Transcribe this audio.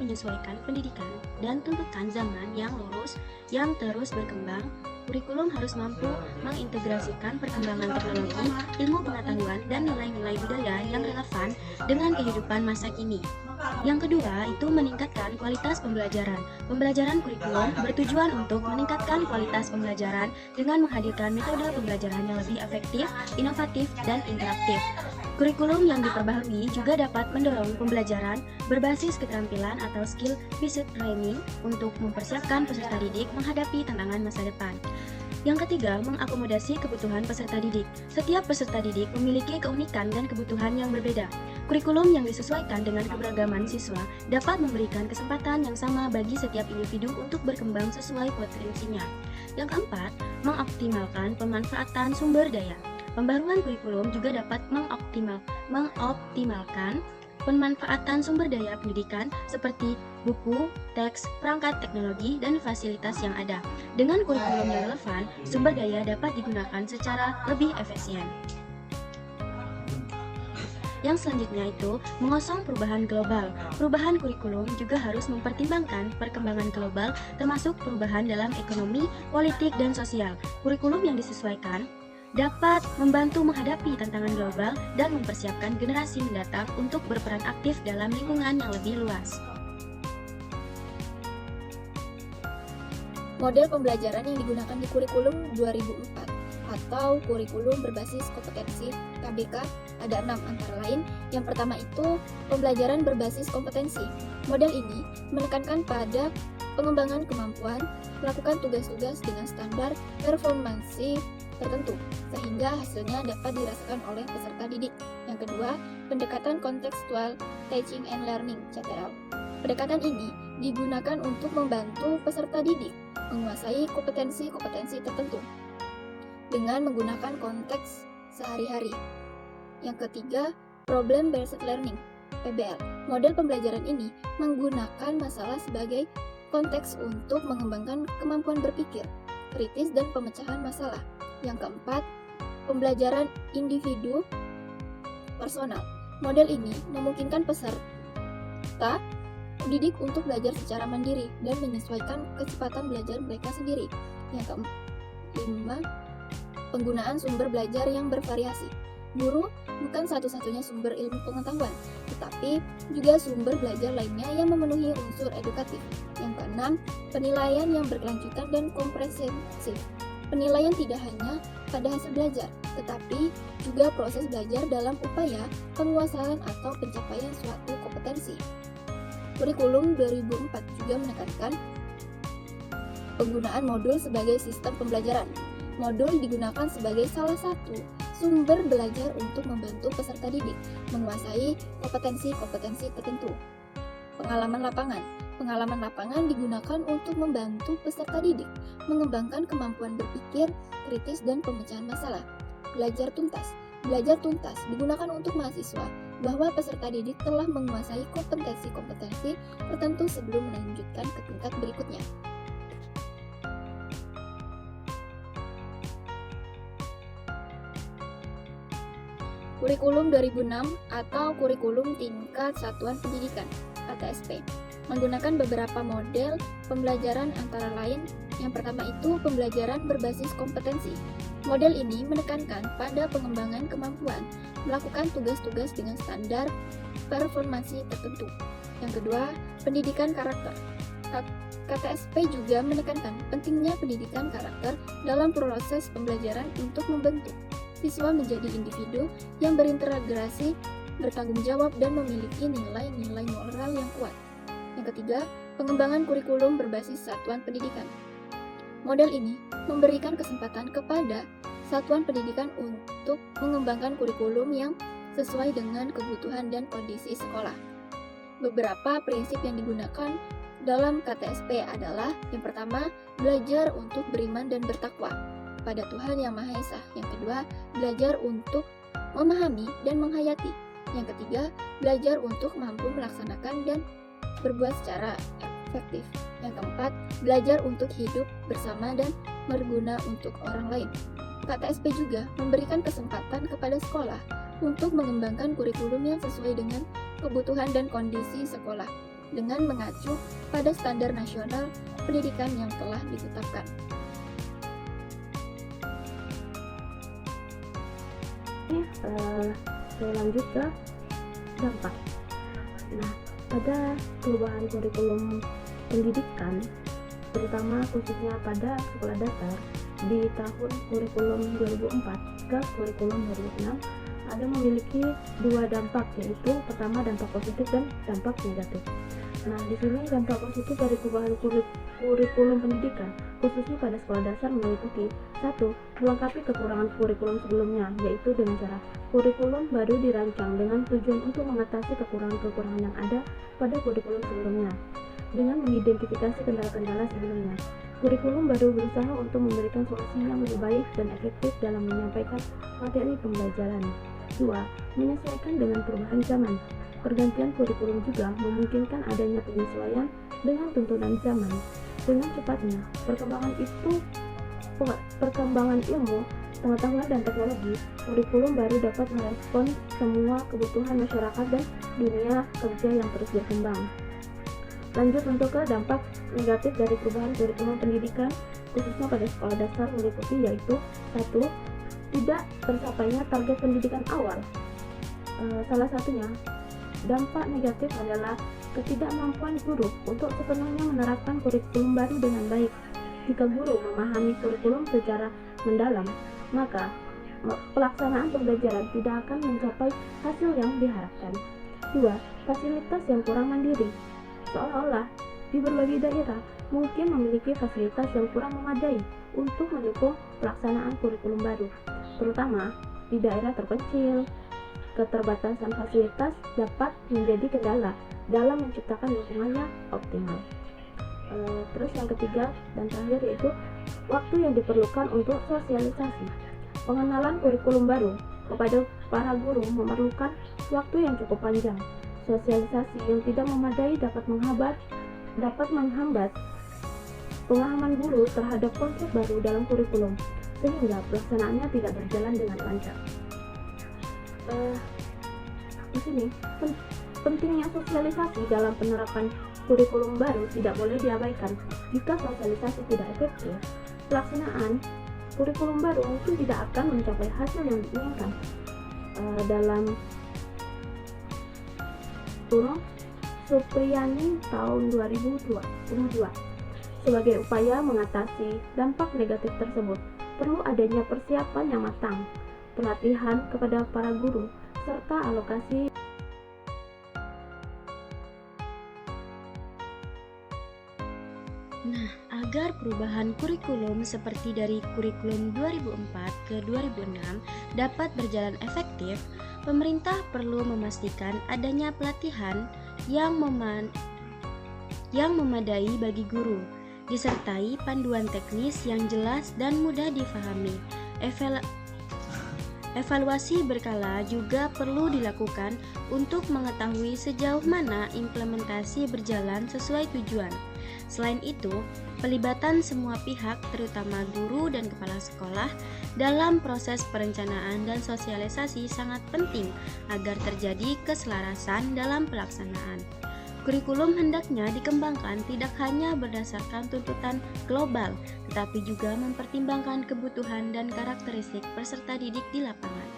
menyesuaikan pendidikan dan tuntutan zaman yang terus berkembang, kurikulum harus mampu mengintegrasikan perkembangan teknologi, ilmu pengetahuan, dan nilai-nilai budaya yang relevan dengan kehidupan masa kini. Yang kedua, itu meningkatkan kualitas pembelajaran. Pembelajaran kurikulum bertujuan untuk meningkatkan kualitas pembelajaran dengan menghadirkan metode pembelajaran yang lebih efektif, inovatif, dan interaktif. Kurikulum yang diperbaharui juga dapat mendorong pembelajaran berbasis keterampilan atau skill-based learning untuk mempersiapkan peserta didik menghadapi tantangan masa depan. Yang ketiga, mengakomodasi kebutuhan peserta didik. Setiap peserta didik memiliki keunikan dan kebutuhan yang berbeda. Kurikulum yang disesuaikan dengan keberagaman siswa dapat memberikan kesempatan yang sama bagi setiap individu untuk berkembang sesuai potensinya. Yang keempat, mengoptimalkan pemanfaatan sumber daya. Pembaruan kurikulum juga dapat mengoptimalkan pemanfaatan sumber daya pendidikan seperti buku, teks, perangkat teknologi, dan fasilitas yang ada. Dengan kurikulum yang relevan, sumber daya dapat digunakan secara lebih efisien. Yang selanjutnya itu mengosong perubahan global. Perubahan kurikulum juga harus mempertimbangkan perkembangan global termasuk perubahan dalam ekonomi, politik, dan sosial. Kurikulum yang disesuaikan dapat membantu menghadapi tantangan global dan mempersiapkan generasi mendatang untuk berperan aktif dalam lingkungan yang lebih luas. Model pembelajaran yang digunakan di kurikulum 2004 atau kurikulum berbasis kompetensi KBK ada 6 antara lain. Yang pertama itu pembelajaran berbasis kompetensi. Model ini menekankan pada pengembangan kemampuan, melakukan tugas-tugas dengan standar performansi tertentu, sehingga hasilnya dapat dirasakan oleh peserta didik. Yang kedua, pendekatan kontekstual teaching and learning (CTL). Pendekatan ini digunakan untuk membantu peserta didik menguasai kompetensi-kompetensi tertentu dengan menggunakan konteks sehari-hari. Yang ketiga, problem based learning (PBL). Model pembelajaran ini menggunakan masalah sebagai konteks untuk mengembangkan kemampuan berpikir kritis dan pemecahan masalah. Yang keempat, pembelajaran individu personal. Model ini memungkinkan peserta didik untuk belajar secara mandiri dan menyesuaikan kecepatan belajar mereka sendiri. Yang kelima, penggunaan sumber belajar yang bervariasi. Guru bukan satu-satunya sumber ilmu pengetahuan, tetapi juga sumber belajar lainnya yang memenuhi unsur edukatif. Yang keenam, penilaian yang berkelanjutan dan komprehensif. Penilaian tidak hanya pada hasil belajar, tetapi juga proses belajar dalam upaya penguasaan atau pencapaian suatu kompetensi. Kurikulum 2004 juga menekankan penggunaan modul sebagai sistem pembelajaran. Modul digunakan sebagai salah satu sumber belajar untuk membantu peserta didik menguasai kompetensi-kompetensi tertentu. Pengalaman lapangan. Pengalaman lapangan digunakan untuk membantu peserta didik mengembangkan kemampuan berpikir kritis dan pemecahan masalah. Belajar tuntas. Belajar tuntas digunakan untuk mahasiswa bahwa peserta didik telah menguasai kompetensi-kompetensi tertentu sebelum melanjutkan ke tingkat berikutnya. Kurikulum 2006 atau Kurikulum Tingkat Satuan Pendidikan (ATSP) menggunakan beberapa model pembelajaran antara lain. Yang pertama itu pembelajaran berbasis kompetensi. Model ini menekankan pada pengembangan kemampuan, melakukan tugas-tugas dengan standar performansi tertentu. Yang kedua, pendidikan karakter. KTSP juga menekankan pentingnya pendidikan karakter dalam proses pembelajaran untuk membentuk siswa menjadi individu yang berintegrasi, bertanggung jawab, dan memiliki nilai-nilai moral yang kuat. Yang ketiga, pengembangan kurikulum berbasis satuan pendidikan. Model ini memberikan kesempatan kepada satuan pendidikan untuk mengembangkan kurikulum yang sesuai dengan kebutuhan dan kondisi sekolah. Beberapa prinsip yang digunakan dalam KTSP adalah: yang pertama, belajar untuk beriman dan bertakwa pada Tuhan Yang Maha Esa. Yang kedua, belajar untuk memahami dan menghayati. Yang ketiga, belajar untuk mampu melaksanakan dan berbuat secara efektif. Yang keempat, belajar untuk hidup bersama dan berguna untuk orang lain. KTSP juga memberikan kesempatan kepada sekolah untuk mengembangkan kurikulum yang sesuai dengan kebutuhan dan kondisi sekolah. dengan mengacu pada standar nasional pendidikan yang telah ditetapkan. Saya lanjut ke dampak. Nah, pada perubahan kurikulum pendidikan, terutama khususnya pada sekolah dasar di tahun kurikulum 2004 ke kurikulum 2006, ada memiliki dua dampak, yaitu pertama dampak positif dan dampak negatif. Nah, di sini dampak positif dari perubahan kurikulum pendidikan khususnya pada sekolah dasar meliputi: 1. Melengkapi kekurangan kurikulum sebelumnya, yaitu dengan cara kurikulum baru dirancang dengan tujuan untuk mengatasi kekurangan-kekurangan yang ada pada kurikulum sebelumnya. Dengan mengidentifikasi kendala-kendala sebelumnya, kurikulum baru berusaha untuk memberikan solusi yang lebih baik dan efektif dalam menyampaikan materi pembelajaran. 2. Menyesuaikan dengan perubahan zaman. Pergantian kurikulum juga memungkinkan adanya penyesuaian dengan tuntunan zaman. Dengan cepatnya, perkembangan ilmu, pengetahuan dan teknologi, kurikulum baru dapat merespons semua kebutuhan masyarakat dan dunia kerja yang terus berkembang. Lanjut untuk ke dampak negatif dari perubahan kurikulum pendidikan khususnya pada sekolah dasar meliputi, yaitu 1. Tidak tercapainya target pendidikan awal. Salah satunya dampak negatif adalah ketidakmampuan guru untuk sepenuhnya menerapkan kurikulum baru dengan baik. Jika guru memahami kurikulum secara mendalam, maka pelaksanaan pembelajaran tidak akan mencapai hasil yang diharapkan. 2. Fasilitas yang kurang mandiri. Seolah-olah di berbagai daerah mungkin memiliki fasilitas yang kurang memadai untuk mendukung pelaksanaan kurikulum baru, terutama di daerah terpencil. Keterbatasan fasilitas dapat menjadi kendala dalam menciptakan lingkungan yang optimal. Terus yang ketiga dan terakhir yaitu waktu yang diperlukan untuk sosialisasi. Pengenalan kurikulum baru kepada para guru memerlukan waktu yang cukup panjang. Sosialisasi yang tidak memadai dapat menghambat pemahaman guru terhadap konsep baru dalam kurikulum, sehingga pelaksanaannya tidak berjalan dengan lancar. Di sini pentingnya sosialisasi dalam penerapan kurikulum baru tidak boleh diabaikan. Jika sosialisasi tidak efektif, pelaksanaan kurikulum baru mungkin tidak akan mencapai hasil yang diinginkan. Dalam Turun Supriyani tahun 2022. Sebagai upaya mengatasi dampak negatif tersebut, perlu adanya persiapan yang matang, pelatihan kepada para guru, serta alokasi Nah, agar perubahan kurikulum seperti dari kurikulum 2004 ke 2006 dapat berjalan efektif, pemerintah perlu memastikan adanya pelatihan yang memadai bagi guru, disertai panduan teknis yang jelas dan mudah difahami. Evaluasi berkala juga perlu dilakukan untuk mengetahui sejauh mana implementasi berjalan sesuai tujuan. Selain itu, pelibatan semua pihak, terutama guru dan kepala sekolah, dalam proses perencanaan dan sosialisasi sangat penting agar terjadi keselarasan dalam pelaksanaan. Kurikulum hendaknya dikembangkan tidak hanya berdasarkan tuntutan global, tetapi juga mempertimbangkan kebutuhan dan karakteristik peserta didik di lapangan.